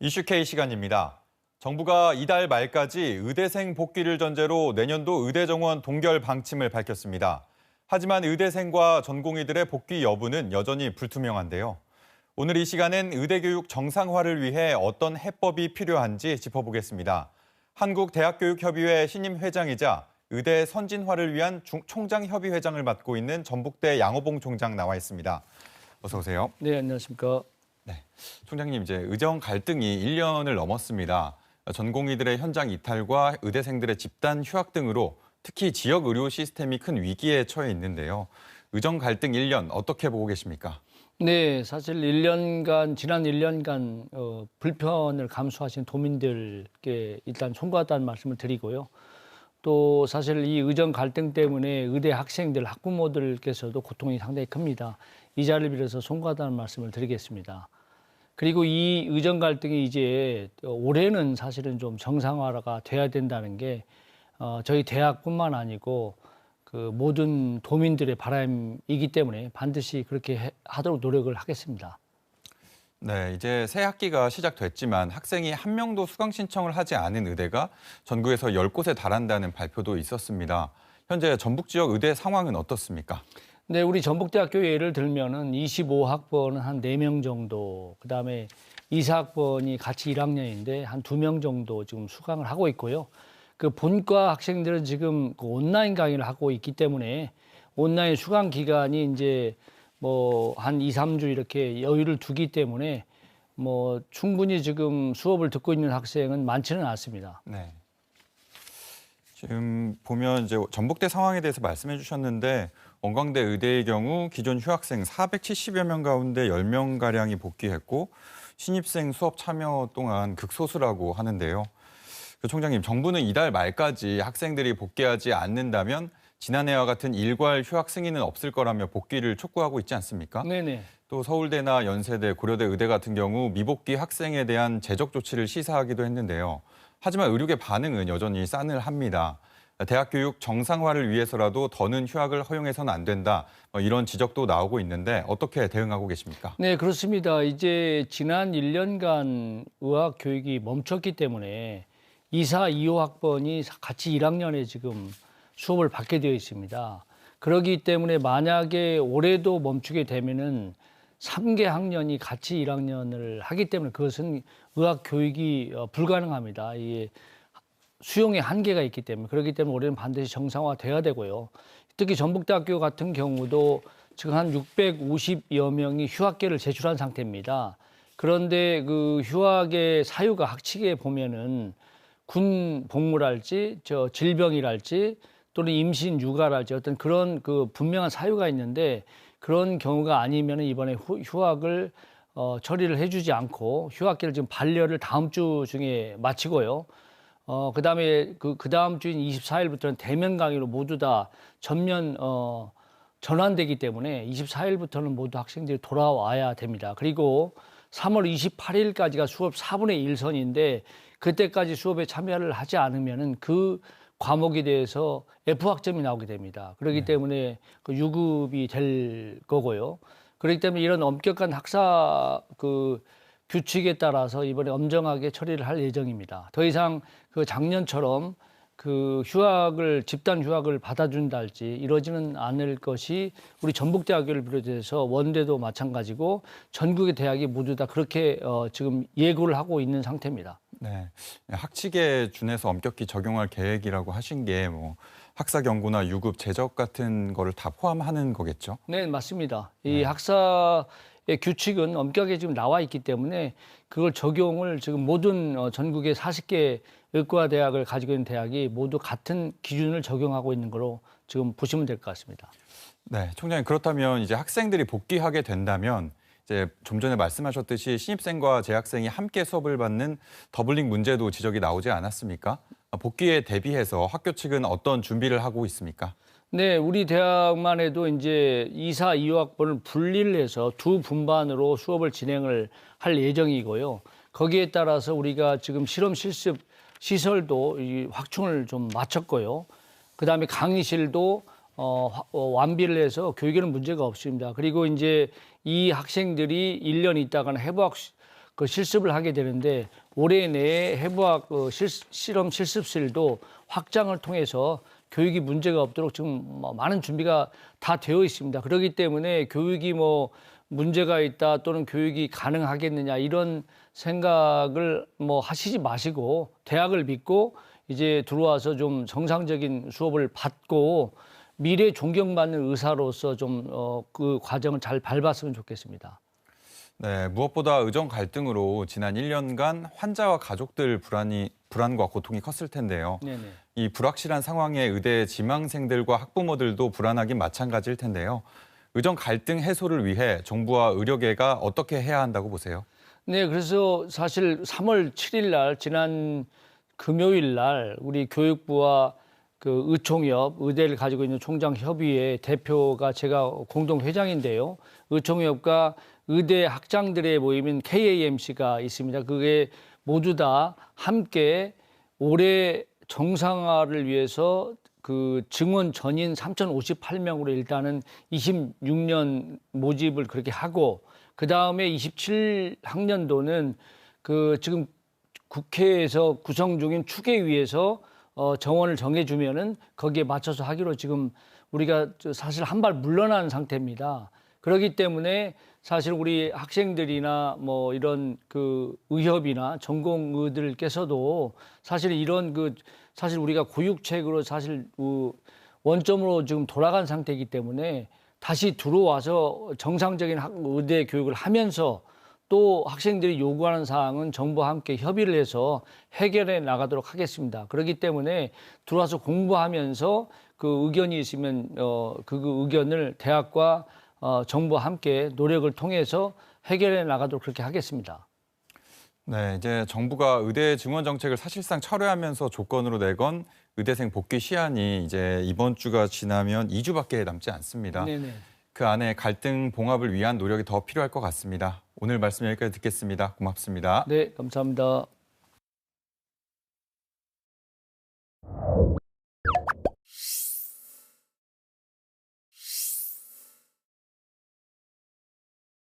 이슈K 시간입니다. 정부가 이달 말까지 의대생 복귀를 전제로 내년도 의대 정원 동결 방침을 밝혔습니다. 하지만 의대생과 전공의들의 복귀 여부는 여전히 불투명한데요. 오늘 이 시간엔 의대 교육 정상화를 위해 어떤 해법이 필요한지 짚어보겠습니다. 한국대학교육협의회 신임 회장이자 의대 선진화를 위한 총장협의회장을 맡고 있는 전북대 양호봉 총장 나와 있습니다. 어서 오세요. 네, 안녕하십니까. 네, 총장님 이제 의정 갈등이 1년을 넘었습니다. 전공의들의 현장 이탈과 의대생들의 집단 휴학 등으로 특히 지역 의료 시스템이 큰 위기에 처해 있는데요. 의정 갈등 1년 어떻게 보고 계십니까? 네, 사실 지난 1년간 불편을 감수하신 도민들께 일단 송구하다는 말씀을 드리고요. 또 사실 이 의정 갈등 때문에 의대 학생들, 학부모들께서도 고통이 상당히 큽니다. 이 자리를 빌어서 송구하다는 말씀을 드리겠습니다. 그리고 이 의정 갈등이 이제 올해는 사실은 좀 정상화가 돼야 된다는 게 저희 대학뿐만 아니고 그 모든 도민들의 바람이기 때문에 반드시 그렇게 하도록 노력을 하겠습니다. 네, 이제 새 학기가 시작됐지만 학생이 한 명도 수강 신청을 하지 않은 의대가 전국에서 10곳에 달한다는 발표도 있었습니다. 현재 전북 지역 의대 상황은 어떻습니까? 네, 우리 전북대학교 예를 들면은 25학번은 한 4명 정도, 그다음에 24학번이 같이 1학년인데 한 2명 정도 지금 수강을 하고 있고요. 그 본과 학생들은 지금 그 온라인 강의를 하고 있기 때문에 온라인 수강 기간이 이제 뭐 한 2, 3주 이렇게 여유를 두기 때문에 뭐 충분히 지금 수업을 듣고 있는 학생은 많지는 않습니다. 네. 지금 보면 이제 전북대 상황에 대해서 말씀해 주셨는데 원광대 의대의 경우 기존 휴학생 470여 명 가운데 10명가량이 복귀했고 신입생 수업 참여 동안 극소수라고 하는데요. 총장님, 정부는 이달 말까지 학생들이 복귀하지 않는다면 지난해와 같은 일괄 휴학 승인은 없을 거라며 복귀를 촉구하고 있지 않습니까? 네네. 또 서울대나 연세대, 고려대 의대 같은 경우 미복귀 학생에 대한 제적 조치를 시사하기도 했는데요. 하지만 의료계 반응은 여전히 싸늘합니다. 대학 교육 정상화를 위해서라도 더는 휴학을 허용해서는 안 된다. 이런 지적도 나오고 있는데 어떻게 대응하고 계십니까? 네, 그렇습니다. 이제 지난 1년간 의학 교육이 멈췄기 때문에 24, 25학번이 같이 1학년에 지금 수업을 받게 되어 있습니다. 그렇기 때문에 만약에 올해도 멈추게 되면은 3개 학년이 같이 1학년을 하기 때문에 그것은 의학 교육이 불가능합니다. 이게 수용의 한계가 있기 때문에 그렇기 때문에 올해는 반드시 정상화돼야 되고요. 특히 전북대학교 같은 경우도 지금 한 650여 명이 휴학계를 제출한 상태입니다. 그런데 그 휴학의 사유가 학칙에 보면은 군 복무랄지 질병이랄지 또는 임신 육아랄지 어떤 그런 그 분명한 사유가 있는데 그런 경우가 아니면 이번에 휴학을 처리를 해주지 않고 휴학기를 지금 반려를 다음 주 중에 마치고요. 그다음에 그 다음 주인 24일부터는 대면 강의로 모두 다 전면 전환되기 때문에 24일부터는 모두 학생들이 돌아와야 됩니다. 그리고 3월 28일까지가 수업 4분의 1선인데 그때까지 수업에 참여를 하지 않으면은 그 과목에 대해서 F학점이 나오게 됩니다. 그렇기 때문에 그 유급이 될 거고요. 그렇기 때문에 이런 엄격한 학사 규칙에 따라서 이번에 엄정하게 처리를 할 예정입니다. 더 이상 그 작년처럼 그 집단 휴학을 받아준다 할지 이러지는 않을 것이 우리 전북대학교를 비롯해서 원대도 마찬가지고 전국의 대학이 모두 다 그렇게 지금 예고를 하고 있는 상태입니다. 네, 학칙에 준해서 엄격히 적용할 계획이라고 하신 게 뭐 학사 경고나 유급, 제적 같은 거를 다 포함하는 거겠죠? 네, 맞습니다. 이 학사의 규칙은 엄격하게 지금 나와 있기 때문에 그걸 적용을 지금 모든 전국의 40개 의과대학을 가지고 있는 대학이 모두 같은 기준을 적용하고 있는 거로 지금 보시면 될 것 같습니다. 네, 총장님, 그렇다면 이제 학생들이 복귀하게 된다면 이제 좀 전에 말씀하셨듯이 신입생과 재학생이 함께 수업을 받는 더블링 문제도 지적이 나오지 않았습니까? 복귀에 대비해서 학교 측은 어떤 준비를 하고 있습니까? 네, 우리 대학만 해도 이제 24, 25학번을 분리를 해서 두 분반으로 수업을 진행을 할 예정이고요. 거기에 따라서 우리가 지금 실험 실습 시설도 확충을 좀 마쳤고요. 그다음에 강의실도 완비를 해서 교육에는 문제가 없습니다. 그리고 이제 이 학생들이 1년 있다가는 그 실습을 하게 되는데 올해 내에 해부학 실험 실습실도 확장을 통해서 교육이 문제가 없도록 지금 뭐 많은 준비가 다 되어 있습니다. 그렇기 때문에 교육이 뭐 문제가 있다 또는 교육이 가능하겠느냐 이런 생각을 뭐 하시지 마시고 대학을 믿고 이제 들어와서 좀 정상적인 수업을 받고 미래 존경받는 의사로서 좀 그 과정을 잘 밟았으면 좋겠습니다. 네, 무엇보다 의정 갈등으로 지난 1년간 환자와 가족들 불안과 고통이 컸을 텐데요. 네네. 이 불확실한 상황에 의대 지망생들과 학부모들도 불안하긴 마찬가지일 텐데요. 의정 갈등 해소를 위해 정부와 의료계가 어떻게 해야 한다고 보세요? 네, 그래서 사실 3월 7일 날 지난 금요일 날 우리 교육부와 그 의총협, 의대를 가지고 있는 총장협의회 대표가 제가 공동 회장인데요. 의총협과 의대 학장들의 모임인 KAMC가 있습니다. 그게 모두 다 함께 올해 정상화를 위해서 그 증원 전인 3,058명으로 일단은 26년 모집을 그렇게 하고 그 다음에 27학년도는 그 지금 국회에서 구성 중인 추계위에서 정원을 정해주면은 거기에 맞춰서 하기로 지금 우리가 사실 한 발 물러난 상태입니다. 그렇기 때문에 사실 우리 학생들이나 뭐 이런 그 의협이나 전공의들께서도 사실 이런 그 사실 우리가 고육책으로 사실 원점으로 지금 돌아간 상태이기 때문에 다시 들어와서 정상적인 의대 교육을 하면서 또 학생들이 요구하는 사항은 정부와 함께 협의를 해서 해결해 나가도록 하겠습니다. 그렇기 때문에 들어와서 공부하면서 그 의견이 있으면 그 의견을 대학과 정부와 함께 노력을 통해서 해결해 나가도록 그렇게 하겠습니다. 네, 이제 정부가 의대 증원 정책을 사실상 철회하면서 조건으로 내건 의대생 복귀 시한이 이제 이번 주가 지나면 2주밖에 남지 않습니다. 네네. 그 안에 갈등 봉합을 위한 노력이 더 필요할 것 같습니다. 오늘 말씀 여기까지 듣겠습니다. 고맙습니다. 네, 감사합니다.